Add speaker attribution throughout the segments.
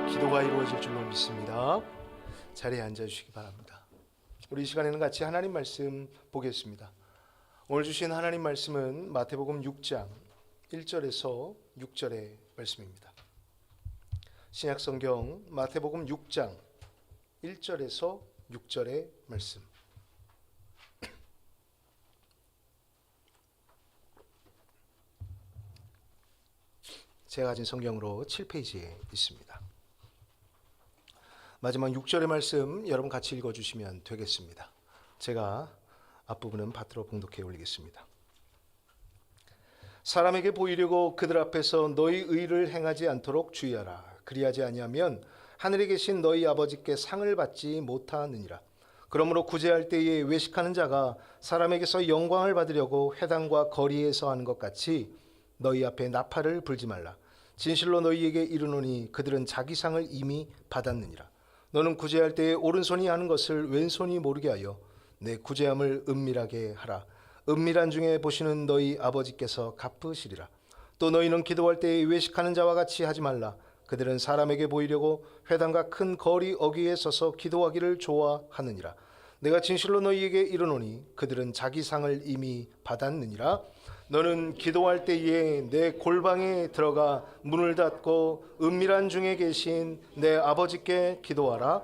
Speaker 1: 기도가 이루어질 줄로 믿습니다. 자리에 앉아주시기 바랍니다. 우리 이 시간에는 같이 하나님 말씀 보겠습니다. 오늘 주신 하나님 말씀은 마태복음 6장 1절에서 6절의 말씀입니다. 신약성경 마태복음 6장 1절에서 6절의 말씀. 제가 가진 성경으로 7페이지에 있습니다. 마지막 6절의 말씀 여러분 같이 읽어주시면 되겠습니다. 제가 앞부분은 밭으로 봉독해 올리겠습니다. 사람에게 보이려고 그들 앞에서 너희 의를 행하지 않도록 주의하라. 그리하지 아니하면 하늘에 계신 너희 아버지께 상을 받지 못하느니라. 그러므로 구제할 때에 외식하는 자가 사람에게서 영광을 받으려고 회당과 거리에서 하는 것 같이 너희 앞에 나팔을 불지 말라. 진실로 너희에게 이르노니 그들은 자기 상을 이미 받았느니라. 너는 구제할 때에 오른손이 하는 것을 왼손이 모르게 하여 내 구제함을 은밀하게 하라. 은밀한 중에 보시는 너희 아버지께서 갚으시리라. 또 너희는 기도할 때에 외식하는 자와 같이 하지 말라. 그들은 사람에게 보이려고 회당과 큰 거리 어귀에 서서 기도하기를 좋아하느니라. 내가 진실로 너희에게 이르노니 그들은 자기 상을 이미 받았느니라. 너는 기도할 때에 내 골방에 들어가 문을 닫고 은밀한 중에 계신 내 아버지께 기도하라.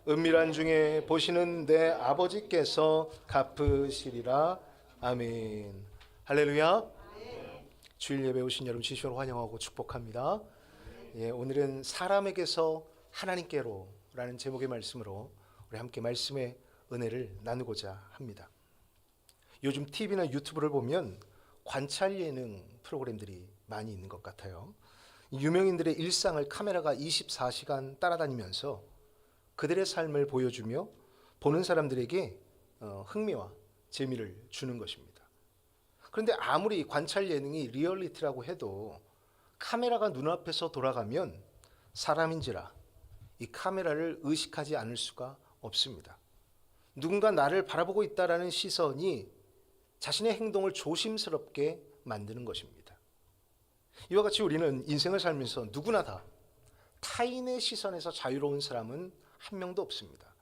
Speaker 1: 은밀한 중에 보시는 내 아버지께서 갚으시리라. 아멘. 할렐루야. 주일 예배 오신 여러분 진심으로 환영하고 축복합니다. 오늘은 사람에게서 하나님께로 라는 제목의 말씀으로 우리 함께 말씀의 은혜를 나누고자 합니다. 요즘 TV나 유튜브를 보면 관찰 예능 프로그램들이 많이 있는 것 같아요. 유명인들의 일상을 카메라가 24시간 따라다니면서 그들의 삶을 보여주며 보는 사람들에게 흥미와 재미를 주는 것입니다. 그런데 아무리 관찰 예능이 리얼리티라고 해도 카메라가 눈앞에서 돌아가면 사람인지라 이 카메라를 의식하지 않을 수가 없습니다. 누군가 나를 바라보고 있다라는 시선이 자신의 행동을 조심스럽게 만드는 것입니다. 이와 같이 우리는 인생을 살면서 누구나 다 타인의 시선에서 자유로운 사람은 한 명도 없습니다.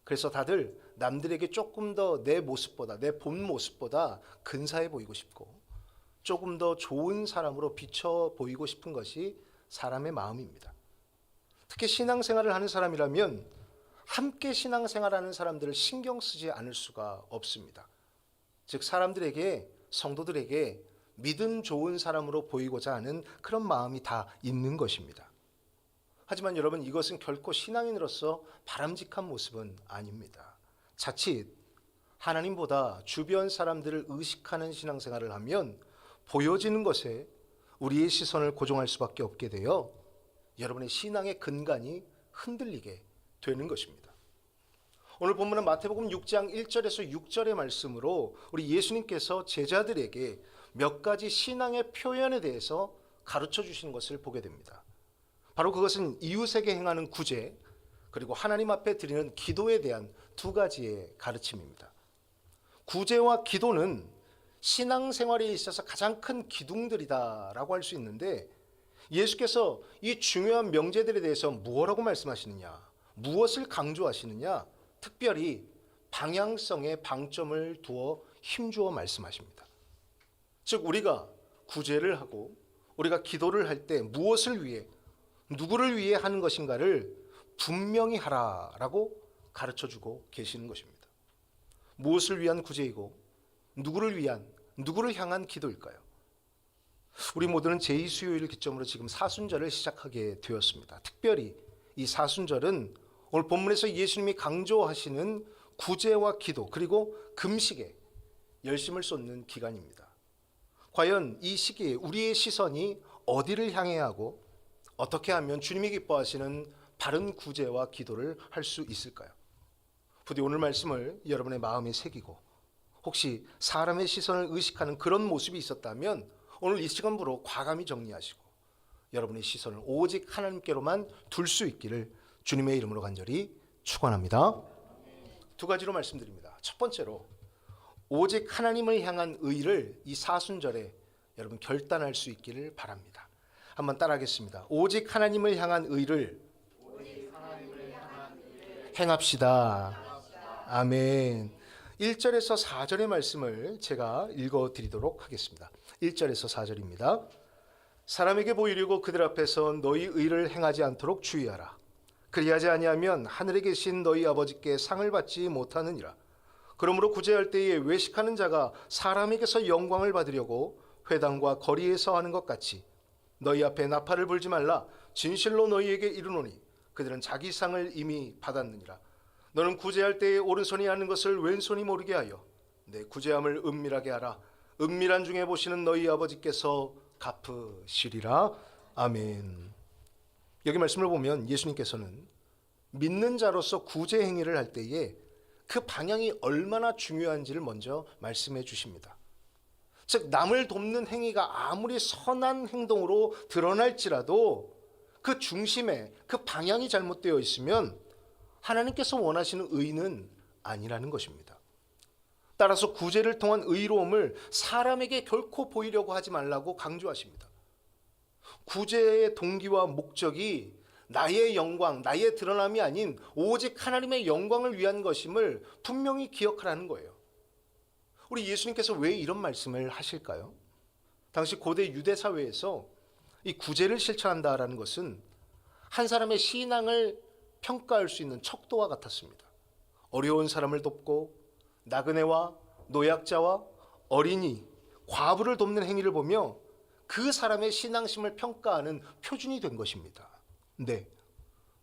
Speaker 1: 그래서 다들 남들에게 조금 더 내 모습보다, 내 본 모습보다 근사해 보이고 싶고 조금 더 좋은 사람으로 비춰 보이고 싶은 것이 사람의 마음입니다. 특히 신앙생활을 하는 사람이라면 함께 신앙생활하는 사람들을 신경 쓰지 않을 수가 없습니다. 즉 사람들에게, 성도들에게 믿음 좋은 사람으로 보이고자 하는 그런 마음이 다 있는 것입니다. 하지만 여러분, 이것은 결코 신앙인으로서 바람직한 모습은 아닙니다. 자칫 하나님보다 주변 사람들을 의식하는 신앙생활을 하면 보여지는 것에 우리의 시선을 고정할 수밖에 없게 되어 여러분의 신앙의 근간이 흔들리게 되는 것입니다. 오늘 본문은 마태복음 6장 1절에서 6절의 말씀으로 우리 예수님께서 제자들에게 몇 가지 신앙의 표현에 대해서 가르쳐 주시는 것을 보게 됩니다. 바로 그것은 이웃에게 행하는 구제, 그리고 하나님 앞에 드리는 기도에 대한 두 가지의 가르침입니다. 구제와 기도는 신앙생활에 있어서 가장 큰 기둥들이다라고 할 수 있는데, 예수께서 이 중요한 명제들에 대해서 무엇라고 말씀하시느냐, 무엇을 강조하시느냐, 특별히 방향성에 방점을 두어 힘주어 말씀하십니다. 즉 우리가 구제를 하고 우리가 기도를 할 때 무엇을 위해, 누구를 위해 하는 것인가를 분명히 하라라고 가르쳐주고 계시는 것입니다. 무엇을 위한 구제이고 누구를 위한, 누구를 향한 기도일까요? 우리 모두는 제2수요일을 기점으로 지금 사순절을 시작하게 되었습니다. 특별히 이 사순절은 오늘 본문에서 예수님이 강조하시는 구제와 기도, 그리고 금식에 열심을 쏟는 기간입니다. 과연 이 시기에 우리의 시선이 어디를 향해야 하고 어떻게 하면 주님이 기뻐하시는 바른 구제와 기도를 할 수 있을까요? 부디 오늘 말씀을 여러분의 마음에 새기고 혹시 사람의 시선을 의식하는 그런 모습이 있었다면 오늘 이 시간부로 과감히 정리하시고 여러분의 시선을 오직 하나님께로만 둘 수 있기를 주님의 이름으로 간절히 축원합니다. 두 가지로 말씀드립니다. 첫 번째로 오직 하나님을 향한 의를 이 사순절에 여러분 결단할 수 있기를 바랍니다. 한번 따라하겠습니다. 오직 하나님을 향한 의를 행합시다. 아멘. 1절에서 4절의 말씀을 제가 읽어드리도록 하겠습니다. 1절에서 4절입니다. 사람에게 보이려고 그들 앞에서 너희 의를 행하지 않도록 주의하라. 그리하지 아니하면 하늘에 계신 너희 아버지께 상을 받지 못하느니라. 그러므로 구제할 때에 외식하는 자가 사람에게서 영광을 받으려고 회당과 거리에서 하는 것 같이 너희 앞에 나팔을 불지 말라. 진실로 너희에게 이르노니 그들은 자기 상을 이미 받았느니라. 너는 구제할 때에 오른손이 하는 것을 왼손이 모르게 하여 내 구제함을 은밀하게 하라. 은밀한 중에 보시는 너희 아버지께서 갚으시리라. 아멘. 여기 말씀을 보면 예수님께서는 믿는 자로서 구제 행위를 할 때에 그 방향이 얼마나 중요한지를 먼저 말씀해 주십니다. 즉 남을 돕는 행위가 아무리 선한 행동으로 드러날지라도 그 중심에 그 방향이 잘못되어 있으면 하나님께서 원하시는 의는 아니라는 것입니다. 따라서 구제를 통한 의로움을 사람에게 결코 보이려고 하지 말라고 강조하십니다. 구제의 동기와 목적이 나의 영광, 나의 드러남이 아닌 오직 하나님의 영광을 위한 것임을 분명히 기억하라는 거예요. 우리 예수님께서 왜 이런 말씀을 하실까요? 당시 고대 유대 사회에서 이 구제를 실천한다라는 것은 한 사람의 신앙을 평가할 수 있는 척도와 같았습니다. 어려운 사람을 돕고 나그네와 노약자와 어린이, 과부를 돕는 행위를 보며 그 사람의 신앙심을 평가하는 표준이 된 것입니다. 네,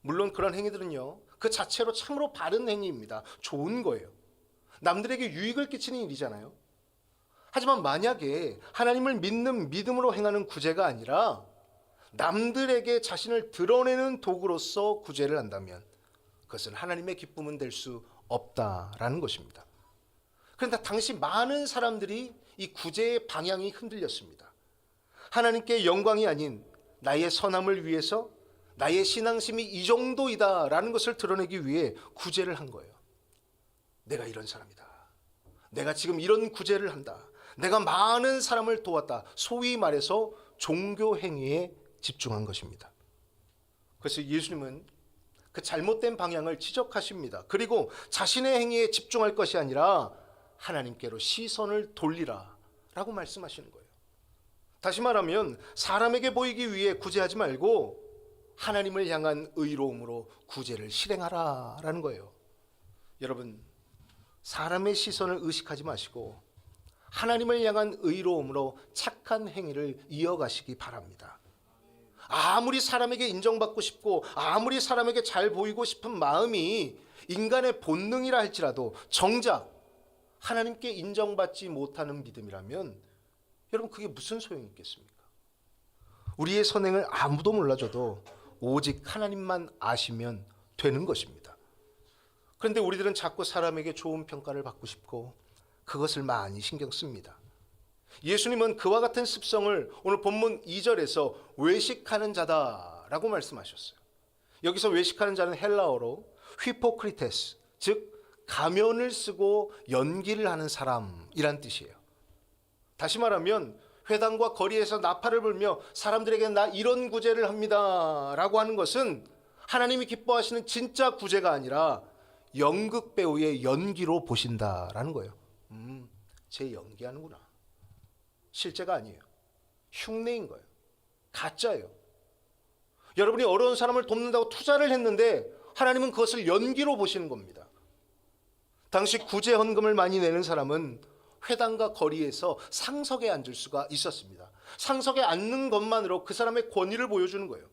Speaker 1: 물론 그런 행위들은요 그 자체로 참으로 바른 행위입니다. 좋은 거예요. 남들에게 유익을 끼치는 일이잖아요. 하지만 만약에 하나님을 믿는 믿음으로 행하는 구제가 아니라 남들에게 자신을 드러내는 도구로서 구제를 한다면 그것은 하나님의 기쁨은 될 수 없다라는 것입니다. 그런데 당시 많은 사람들이 이 구제의 방향이 흔들렸습니다. 하나님께 영광이 아닌 나의 선함을 위해서 나의 신앙심이 이 정도이다라는 것을 드러내기 위해 구제를 한 거예요. 내가 이런 사람이다. 내가 지금 이런 구제를 한다. 내가 많은 사람을 도왔다. 소위 말해서 종교 행위에 집중한 것입니다. 그래서 예수님은 그 잘못된 방향을 지적하십니다. 그리고 자신의 행위에 집중할 것이 아니라 하나님께로 시선을 돌리라 라고 말씀하시는 거예요. 다시 말하면 사람에게 보이기 위해 구제하지 말고 하나님을 향한 의로움으로 구제를 실행하라 라는 거예요. 여러분, 사람의 시선을 의식하지 마시고 하나님을 향한 의로움으로 착한 행위를 이어가시기 바랍니다. 아무리 사람에게 인정받고 싶고 아무리 사람에게 잘 보이고 싶은 마음이 인간의 본능이라 할지라도 정작 하나님께 인정받지 못하는 믿음이라면 여러분 그게 무슨 소용이 있겠습니까? 우리의 선행을 아무도 몰라줘도 오직 하나님만 아시면 되는 것입니다. 그런데 우리들은 자꾸 사람에게 좋은 평가를 받고 싶고 그것을 많이 신경 씁니다. 예수님은 그와 같은 습성을 오늘 본문 2절에서 외식하는 자다라고 말씀하셨어요. 여기서 외식하는 자는 헬라어로 휘포크리테스, 즉 가면을 쓰고 연기를 하는 사람이란 뜻이에요. 다시 말하면 회당과 거리에서 나팔을 불며 사람들에게 나 이런 구제를 합니다 라고 하는 것은 하나님이 기뻐하시는 진짜 구제가 아니라 연극 배우의 연기로 보신다라는 거예요. 쟤 연기하는구나. 실제가 아니에요. 흉내인 거예요. 가짜예요. 여러분이 어려운 사람을 돕는다고 투자를 했는데 하나님은 그것을 연기로 보시는 겁니다. 당시 구제 헌금을 많이 내는 사람은 회당과 거리에서 상석에 앉을 수가 있었습니다. 상석에 앉는 것만으로 그 사람의 권위를 보여주는 거예요.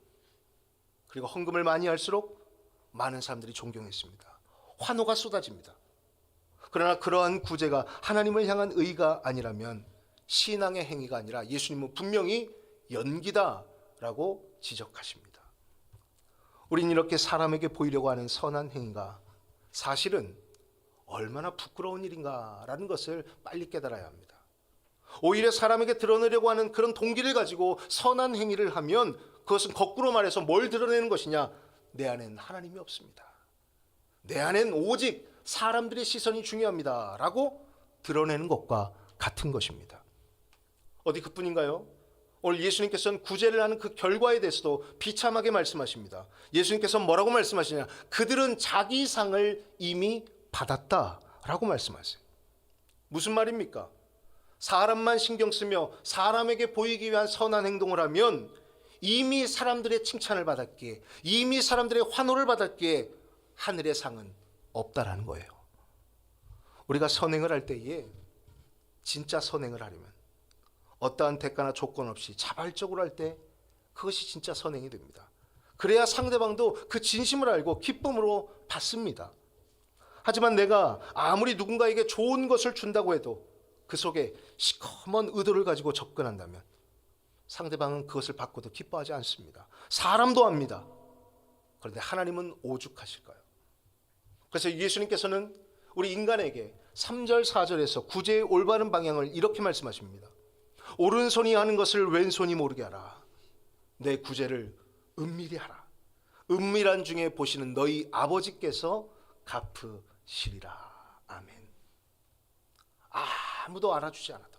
Speaker 1: 그리고 헌금을 많이 할수록 많은 사람들이 존경했습니다. 환호가 쏟아집니다. 그러나 그러한 구제가 하나님을 향한 의가 아니라면 신앙의 행위가 아니라 예수님은 분명히 연기다라고 지적하십니다. 우린 이렇게 사람에게 보이려고 하는 선한 행위가 사실은 얼마나 부끄러운 일인가라는 것을 빨리 깨달아야 합니다. 오히려 사람에게 드러내려고 하는 그런 동기를 가지고 선한 행위를 하면 그것은 거꾸로 말해서 뭘 드러내는 것이냐? 내 안엔 하나님이 없습니다. 내 안엔 오직 사람들의 시선이 중요합니다 라고 드러내는 것과 같은 것입니다. 어디 그뿐인가요? 오늘 예수님께서는 구제를 하는 그 결과에 대해서도 비참하게 말씀하십니다. 예수님께서 뭐라고 말씀하시냐? 그들은 자기 상을 이미 받았다라고 말씀하세요. 무슨 말입니까? 사람만 신경 쓰며 사람에게 보이기 위한 선한 행동을 하면 이미 사람들의 칭찬을 받았기에, 이미 사람들의 환호를 받았기에 하늘의 상은 없다라는 거예요. 우리가 선행을 할 때에 진짜 선행을 하려면 어떠한 대가나 조건 없이 자발적으로 할 때 그것이 진짜 선행이 됩니다. 그래야 상대방도 그 진심을 알고 기쁨으로 받습니다. 하지만 내가 아무리 누군가에게 좋은 것을 준다고 해도 그 속에 시커먼 의도를 가지고 접근한다면 상대방은 그것을 받고도 기뻐하지 않습니다. 사람도 합니다. 그런데 하나님은 오죽하실까요? 그래서 예수님께서는 우리 인간에게 3절 4절에서 구제의 올바른 방향을 이렇게 말씀하십니다. 오른손이 하는 것을 왼손이 모르게 하라. 내 구제를 은밀히 하라. 은밀한 중에 보시는 너희 아버지께서 갚으시리라. 아멘. 아무도 알아주지 않아도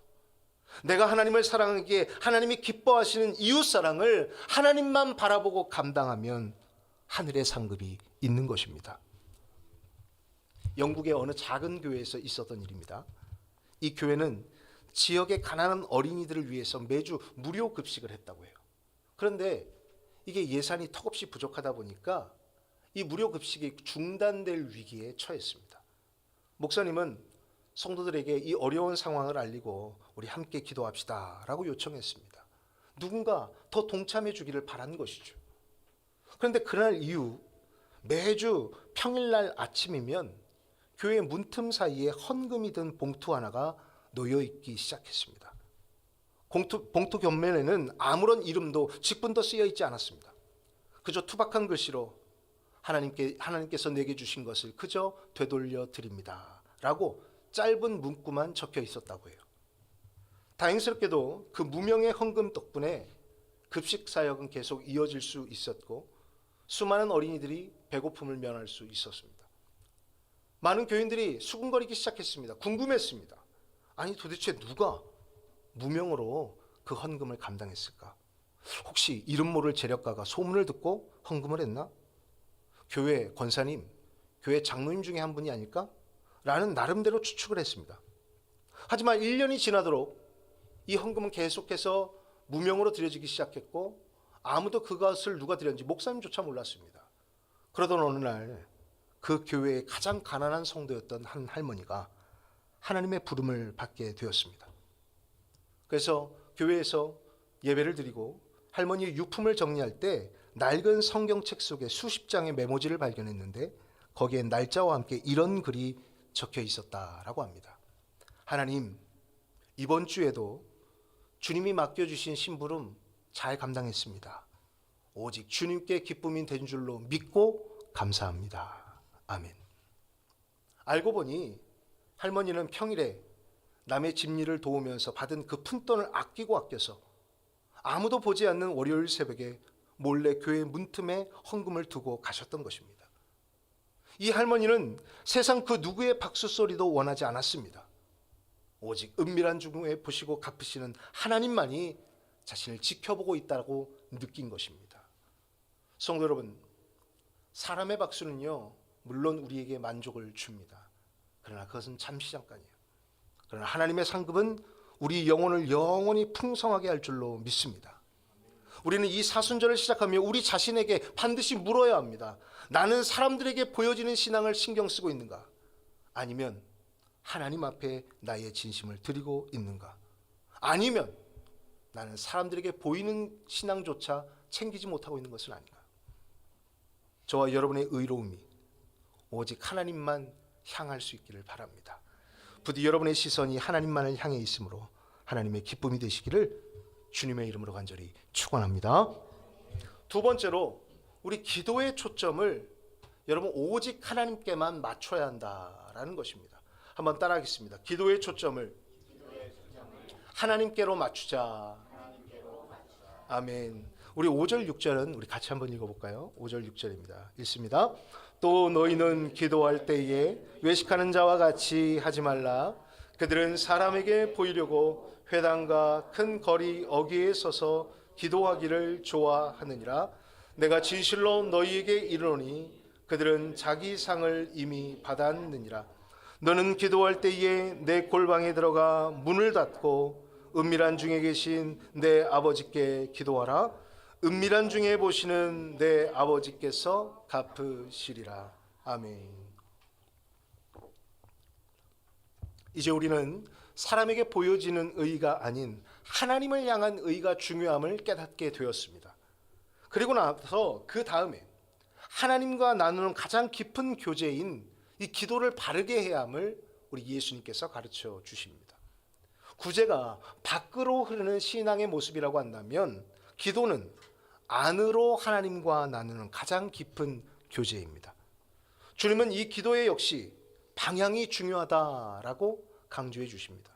Speaker 1: 내가 하나님을 사랑하기에 하나님이 기뻐하시는 이웃사랑을 하나님만 바라보고 감당하면 하늘의 상급이 있는 것입니다. 영국의 어느 작은 교회에서 있었던 일입니다. 이 교회는 지역의 가난한 어린이들을 위해서 매주 무료 급식을 했다고 해요. 그런데 이게 예산이 턱없이 부족하다 보니까 이 무료 급식이 중단될 위기에 처했습니다. 목사님은 성도들에게 이 어려운 상황을 알리고 우리 함께 기도합시다 라고 요청했습니다. 누군가 더 동참해 주기를 바란 것이죠. 그런데 그날 이후 매주 평일날 아침이면 교회 문틈 사이에 헌금이 든 봉투 하나가 놓여 있기 시작했습니다. 봉투 곁면에는 아무런 이름도 직분도 쓰여 있지 않았습니다. 그저 투박한 글씨로 하나님께서 내게 주신 것을 그저 되돌려 드립니다 라고 짧은 문구만 적혀 있었다고 해요. 다행스럽게도 그 무명의 헌금 덕분에 급식 사역은 계속 이어질 수 있었고 수많은 어린이들이 배고픔을 면할 수 있었습니다. 많은 교인들이 수군거리기 시작했습니다. 궁금했습니다. 아니 도대체 누가 무명으로 그 헌금을 감당했을까? 혹시 이름 모를 재력가가 소문을 듣고 헌금을 했나? 교회 권사님, 교회 장로님 중에 한 분이 아닐까? 라는 나름대로 추측을 했습니다. 하지만 1년이 지나도록 이 헌금은 계속해서 무명으로 드려지기 시작했고 아무도 그것을 누가 드렸는지 목사님조차 몰랐습니다. 그러던 어느 날 그 교회의 가장 가난한 성도였던 한 할머니가 하나님의 부름을 받게 되었습니다. 그래서 교회에서 예배를 드리고 할머니의 유품을 정리할 때 낡은 성경책 속에 수십 장의 메모지를 발견했는데 거기에 날짜와 함께 이런 글이 적혀 있었다라고 합니다. 하나님, 이번 주에도 주님이 맡겨주신 심부름 잘 감당했습니다. 오직 주님께 기쁨이 된 줄로 믿고 감사합니다. 아멘. 알고 보니 할머니는 평일에 남의 집일을 도우면서 받은 그 푼돈을 아껴서 아무도 보지 않는 월요일 새벽에 몰래 교회 문틈에 헌금을 두고 가셨던 것입니다. 이 할머니는 세상 그 누구의 박수 소리도 원하지 않았습니다. 오직 은밀한 중에 보시고 갚으시는 하나님만이 자신을 지켜보고 있다고 느낀 것입니다. 성도 여러분, 사람의 박수는요, 물론 우리에게 만족을 줍니다. 그러나 그것은 잠시 잠깐이에요. 그러나 하나님의 상급은 우리 영혼을 영원히 풍성하게 할 줄로 믿습니다. 우리는 이 사순절을 시작하며 우리 자신에게 반드시 물어야 합니다. 나는 사람들에게 보여지는 신앙을 신경 쓰고 있는가? 아니면 하나님 앞에 나의 진심을 드리고 있는가? 아니면 나는 사람들에게 보이는 신앙조차 챙기지 못하고 있는 것은 아닌가? 저와 여러분의 의로움이 오직 하나님만 향할 수 있기를 바랍니다. 부디 여러분의 시선이 하나님만을 향해 있으므로 하나님의 기쁨이 되시기를 주님의 이름으로 간절히 축원합니다. 두 번째로 우리 기도의 초점을 여러분 오직 하나님께만 맞춰야 한다라는 것입니다. 한번 따라하겠습니다. 기도의 초점을 하나님께로 맞추자. 아멘. 우리 5절 6절은 우리 같이 한번 읽어볼까요? 5절 6절입니다. 읽습니다. 또 너희는 기도할 때에 외식하는 자와 같이 하지 말라. 그들은 사람에게 보이려고 회당과 큰 거리 어귀에 서서 기도하기를 좋아하느니라. 내가 진실로 너희에게 이르노니 그들은 자기 상을 이미 받았느니라. 너는 기도할 때에 내 골방에 들어가 문을 닫고 은밀한 중에 계신 내 아버지께 기도하라. 은밀한 중에 보시는 내 아버지께서 갚으시리라. 아멘. 이제 우리는 사람에게 보여지는 의가 아닌 하나님을 향한 의가 중요함을 깨닫게 되었습니다. 그리고 나서 그 다음에 하나님과 나누는 가장 깊은 교제인 이 기도를 바르게 해야 함을 우리 예수님께서 가르쳐 주십니다. 구제가 밖으로 흐르는 신앙의 모습이라고 한다면 기도는 안으로 하나님과 나누는 가장 깊은 교제입니다. 주님은 이 기도에 역시 방향이 중요하다라고 강조해 주십니다.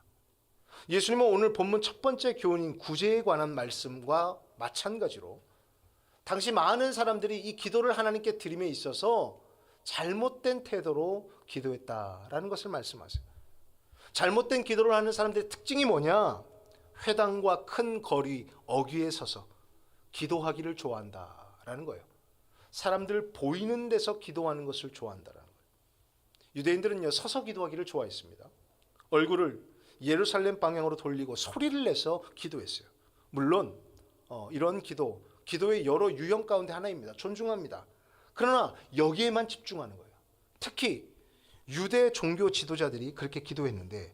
Speaker 1: 예수님은 오늘 본문 첫 번째 교훈인 구제에 관한 말씀과 마찬가지로 당시 많은 사람들이 이 기도를 하나님께 드림에 있어서 잘못된 태도로 기도했다라는 것을 말씀하세요. 잘못된 기도를 하는 사람들의 특징이 뭐냐? 회당과 큰 거리 어귀에 서서 기도하기를 좋아한다라는 거예요. 사람들 보이는 데서 기도하는 것을 좋아한다라는 거예요. 유대인들은요, 서서 기도하기를 좋아했습니다. 얼굴을 예루살렘 방향으로 돌리고 소리를 내서 기도했어요. 물론 이런 기도의 여러 유형 가운데 하나입니다. 존중합니다. 그러나 여기에만 집중하는 거예요. 특히 유대 종교 지도자들이 그렇게 기도했는데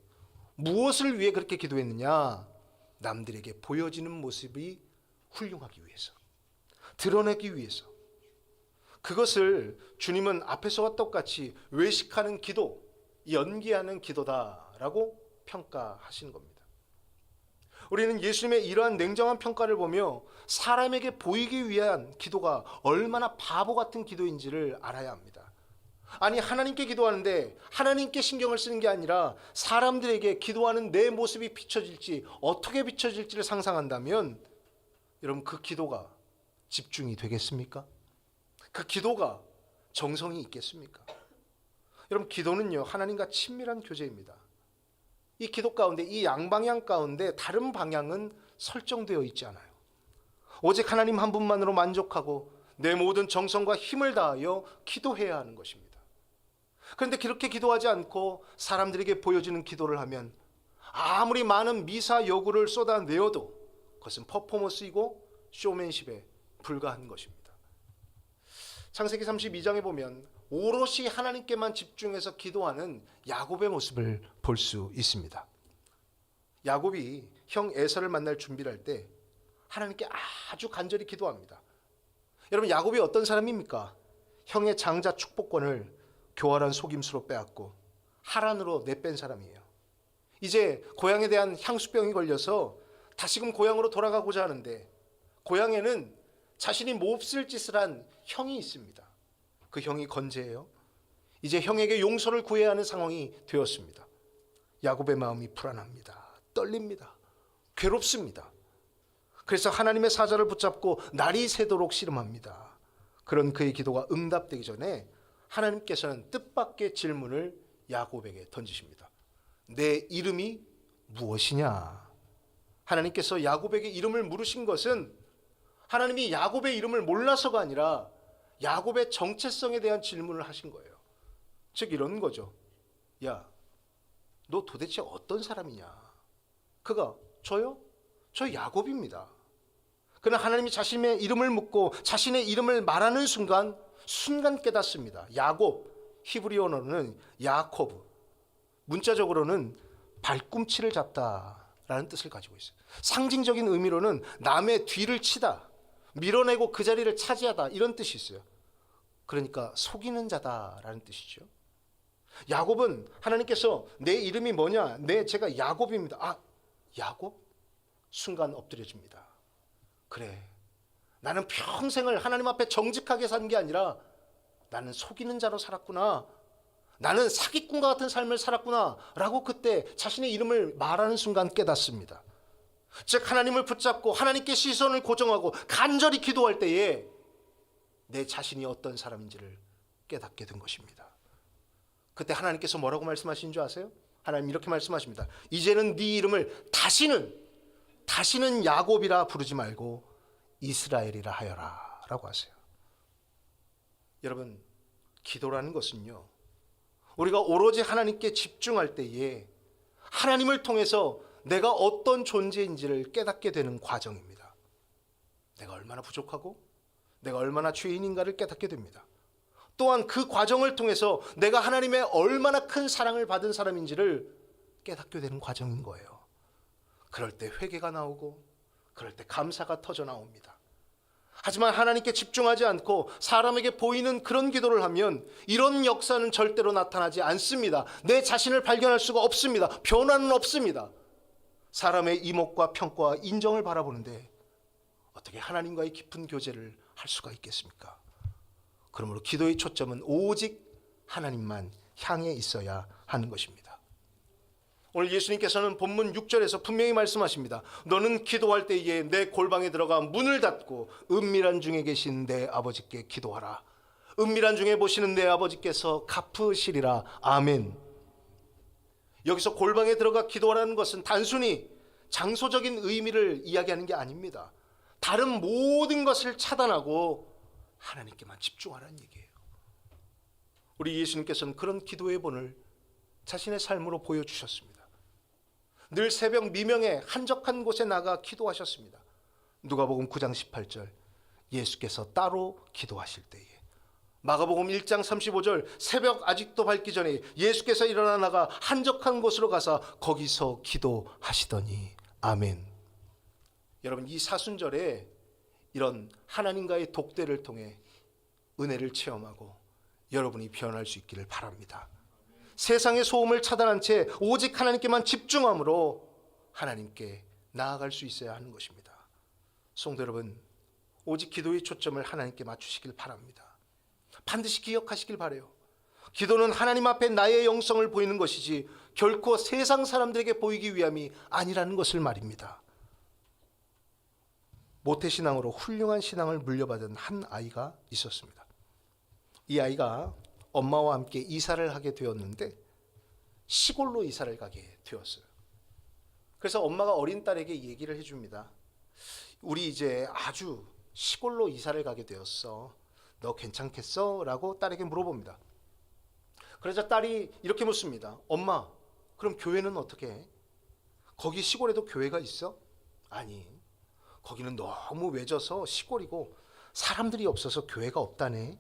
Speaker 1: 무엇을 위해 그렇게 기도했느냐? 남들에게 보여지는 모습이 훌륭하기 위해서, 드러내기 위해서. 그것을 주님은 앞에서와 똑같이 외식하는 기도, 연기하는 기도다라고 평가하시는 겁니다. 우리는 예수님의 이러한 냉정한 평가를 보며 사람에게 보이기 위한 기도가 얼마나 바보 같은 기도인지를 알아야 합니다. 아니, 하나님께 기도하는데 하나님께 신경을 쓰는 게 아니라 사람들에게 기도하는 내 모습이 비춰질지, 어떻게 비춰질지를 상상한다면 여러분, 그 기도가 집중이 되겠습니까? 그 기도가 정성이 있겠습니까? 여러분, 기도는요, 하나님과 친밀한 교제입니다. 이 기도 가운데, 이 양방향 가운데 다른 방향은 설정되어 있지 않아요. 오직 하나님 한 분만으로 만족하고 내 모든 정성과 힘을 다하여 기도해야 하는 것입니다. 그런데 그렇게 기도하지 않고 사람들에게 보여지는 기도를 하면 아무리 많은 미사 여구를 쏟아내어도 그것은 퍼포먼스이고 쇼맨십에 불과한 것입니다. 창세기 32장에 보면 오롯이 하나님께만 집중해서 기도하는 야곱의 모습을 볼 수 있습니다. 야곱이 형 에서를 만날 준비를 할 때 하나님께 아주 간절히 기도합니다. 여러분, 야곱이 어떤 사람입니까? 형의 장자 축복권을 교활한 속임수로 빼앗고 하란으로 내뺀 사람이에요. 이제 고향에 대한 향수병이 걸려서 다시금 고향으로 돌아가고자 하는데 고향에는 자신이 몹쓸 짓을 한 형이 있습니다. 그 형이 건재해요. 이제 형에게 용서를 구해야 하는 상황이 되었습니다. 야곱의 마음이 불안합니다. 떨립니다. 괴롭습니다. 그래서 하나님의 사자를 붙잡고 날이 새도록 씨름합니다. 그런 그의 기도가 응답되기 전에 하나님께서는 뜻밖의 질문을 야곱에게 던지십니다. 내 이름이 무엇이냐? 하나님께서 야곱에게 이름을 물으신 것은 하나님이 야곱의 이름을 몰라서가 아니라 야곱의 정체성에 대한 질문을 하신 거예요. 즉 이런 거죠. 야, 너 도대체 어떤 사람이냐? 그가 저요? 저 야곱입니다. 그러나 하나님이 자신의 이름을 묻고 자신의 이름을 말하는 순간 깨닫습니다. 야곱, 히브리어로는 야코브, 문자적으로는 발꿈치를 잡다라는 뜻을 가지고 있어요. 상징적인 의미로는 남의 뒤를 치다, 밀어내고 그 자리를 차지하다, 이런 뜻이 있어요. 그러니까 속이는 자다라는 뜻이죠. 야곱은 하나님께서 내 이름이 뭐냐? 제가 야곱입니다. 아, 야곱? 순간 엎드려집니다. 그래, 나는 평생을 하나님 앞에 정직하게 산 게 아니라 나는 속이는 자로 살았구나, 나는 사기꾼과 같은 삶을 살았구나 라고 그때 자신의 이름을 말하는 순간 깨닫습니다. 즉 하나님을 붙잡고 하나님께 시선을 고정하고 간절히 기도할 때에 내 자신이 어떤 사람인지를 깨닫게 된 것입니다. 그때 하나님께서 뭐라고 말씀하신 줄 아세요? 하나님 이렇게 말씀하십니다. 이제는 네 이름을 다시는 야곱이라 부르지 말고 이스라엘이라 하여라 라고 하세요. 여러분, 기도라는 것은요, 우리가 오로지 하나님께 집중할 때에 하나님을 통해서 내가 어떤 존재인지를 깨닫게 되는 과정입니다. 내가 얼마나 부족하고 내가 얼마나 죄인인가를 깨닫게 됩니다. 또한 그 과정을 통해서 내가 하나님의 얼마나 큰 사랑을 받은 사람인지를 깨닫게 되는 과정인 거예요. 그럴 때 회개가 나오고 그럴 때 감사가 터져 나옵니다. 하지만 하나님께 집중하지 않고 사람에게 보이는 그런 기도를 하면 이런 역사는 절대로 나타나지 않습니다. 내 자신을 발견할 수가 없습니다. 변화는 없습니다. 사람의 이목과 평가와 인정을 바라보는데 어떻게 하나님과의 깊은 교제를 할 수가 있겠습니까? 그러므로 기도의 초점은 오직 하나님만 향해 있어야 하는 것입니다. 오늘 예수님께서는 본문 6절에서 분명히 말씀하십니다. 너는 기도할 때에 내 골방에 들어가 문을 닫고 은밀한 중에 계신 내 아버지께 기도하라. 은밀한 중에 보시는 내 아버지께서 갚으시리라. 아멘. 여기서 골방에 들어가 기도하라는 것은 단순히 장소적인 의미를 이야기하는 게 아닙니다. 다른 모든 것을 차단하고 하나님께만 집중하라는 얘기예요. 우리 예수님께서는 그런 기도의 본을 자신의 삶으로 보여주셨습니다. 늘 새벽 미명에 한적한 곳에 나가 기도하셨습니다. 누가복음 9장 18절 예수께서 따로 기도하실 때에, 마가복음 1장 35절 새벽 아직도 밝기 전에 예수께서 일어나 나가 한적한 곳으로 가서 거기서 기도하시더니. 아멘. 여러분, 이 사순절에 이런 하나님과의 독대를 통해 은혜를 체험하고 여러분이 변할 수 있기를 바랍니다. 세상의 소음을 차단한 채 오직 하나님께만 집중함으로 하나님께 나아갈 수 있어야 하는 것입니다. 성도 여러분, 오직 기도의 초점을 하나님께 맞추시길 바랍니다. 반드시 기억하시길 바라요. 기도는 하나님 앞에 나의 영성을 보이는 것이지 결코 세상 사람들에게 보이기 위함이 아니라는 것을 말입니다. 모태신앙으로 훌륭한 신앙을 물려받은 한 아이가 있었습니다. 이 아이가 엄마와 함께 이사를 하게 되었는데 시골로 이사를 가게 되었어요. 그래서 엄마가 어린 딸에게 얘기를 해줍니다. 우리 이제 아주 시골로 이사를 가게 되었어. 너 괜찮겠어? 라고 딸에게 물어봅니다. 그러자 딸이 이렇게 묻습니다. 엄마, 그럼 교회는 어떻게 해? 거기 시골에도 교회가 있어? 아니, 거기는 너무 외져서 시골이고 사람들이 없어서 교회가 없다네.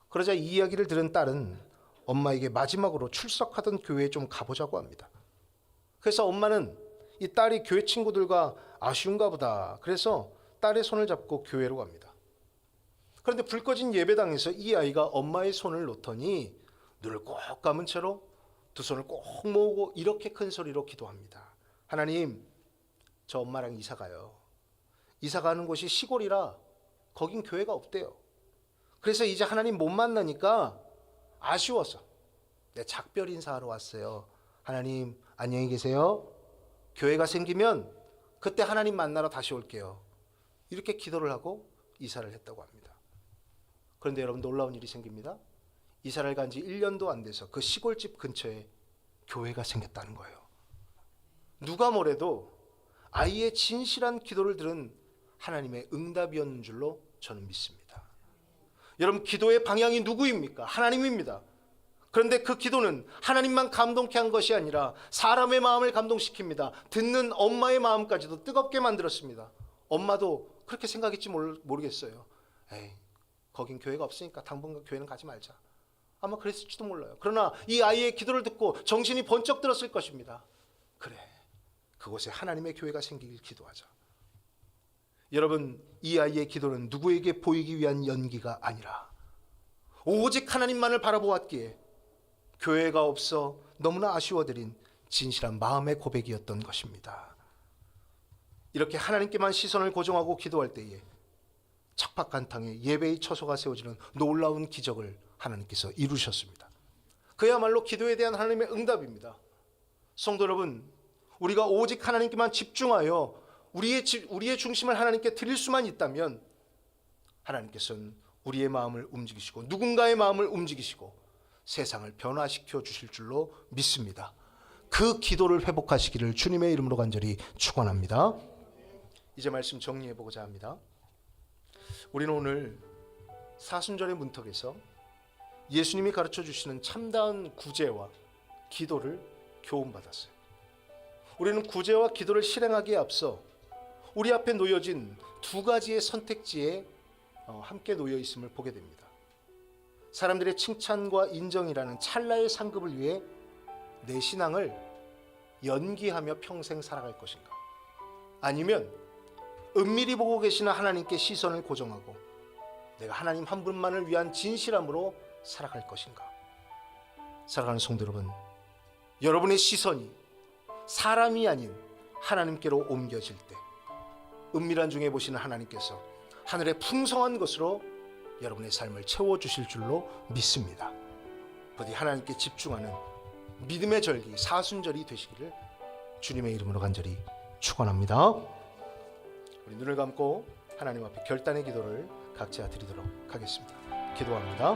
Speaker 1: 그러자 이 이야기를 들은 딸은 엄마에게 마지막으로 출석하던 교회에 좀 가보자고 합니다. 그래서 엄마는 이 딸이 교회 친구들과 아쉬운가 보다. 그래서 딸의 손을 잡고 교회로 갑니다. 그런데 불 꺼진 예배당에서 이 아이가 엄마의 손을 놓더니 눈을 꼭 감은 채로 두 손을 꼭 모으고 이렇게 큰 소리로 기도합니다. 하나님, 저 엄마랑 이사 가요. 이사 가는 곳이 시골이라 거긴 교회가 없대요. 그래서 이제 하나님 못 만나니까 아쉬워서 내 작별 인사하러 왔어요. 하나님 안녕히 계세요. 교회가 생기면 그때 하나님 만나러 다시 올게요. 이렇게 기도를 하고 이사를 했다고 합니다. 그런데 여러분, 놀라운 일이 생깁니다. 이사를 간 지 1년도 안 돼서 그 시골집 근처에 교회가 생겼다는 거예요. 누가 뭐래도 아이의 진실한 기도를 들은 하나님의 응답이었는 줄로 저는 믿습니다. 여러분, 기도의 방향이 누구입니까? 하나님입니다. 그런데 그 기도는 하나님만 감동케 한 것이 아니라 사람의 마음을 감동시킵니다. 듣는 엄마의 마음까지도 뜨겁게 만들었습니다. 엄마도 그렇게 생각했지 모르겠어요. 에이, 거긴 교회가 없으니까 당분간 교회는 가지 말자. 아마 그랬을지도 몰라요. 그러나 이 아이의 기도를 듣고 정신이 번쩍 들었을 것입니다. 그래, 그곳에 하나님의 교회가 생기길 기도하자. 여러분, 이 아이의 기도는 누구에게 보이기 위한 연기가 아니라 오직 하나님만을 바라보았기에 교회가 없어 너무나 아쉬워드린 진실한 마음의 고백이었던 것입니다. 이렇게 하나님께만 시선을 고정하고 기도할 때에 척박한 땅에 예배의 처소가 세워지는 놀라운 기적을 하나님께서 이루셨습니다. 그야말로 기도에 대한 하나님의 응답입니다. 성도 여러분, 우리가 오직 하나님께만 집중하여 우리의 중심을 하나님께 드릴 수만 있다면 하나님께서는 우리의 마음을 움직이시고 누군가의 마음을 움직이시고 세상을 변화시켜 주실 줄로 믿습니다. 그 기도를 회복하시기를 주님의 이름으로 간절히 축원합니다. 이제 말씀 정리해 보고자 합니다. 우리는 오늘 사순절의 문턱에서 예수님이 가르쳐 주시는 참다운 구제와 기도를 교훈받았어요. 우리는 구제와 기도를 실행하기에 앞서 우리 앞에 놓여진 두 가지의 선택지에 함께 놓여 있음을 보게 됩니다. 사람들의 칭찬과 인정이라는 찰나의 상급을 위해 내 신앙을 연기하며 평생 살아갈 것인가? 아니면 은밀히 보고 계시는 하나님께 시선을 고정하고 내가 하나님 한 분만을 위한 진실함으로 살아갈 것인가? 사랑하는 성도 여러분, 여러분의 시선이 사람이 아닌 하나님께로 옮겨질 때 은밀한 중에 보시는 하나님께서 하늘의 풍성한 것으로 여러분의 삶을 채워주실 줄로 믿습니다. 부디 하나님께 집중하는 믿음의 절기 사순절이 되시기를 주님의 이름으로 간절히 축원합니다. 우리 눈을 감고 하나님 앞에 결단의 기도를 각자 드리도록 하겠습니다. 기도합니다.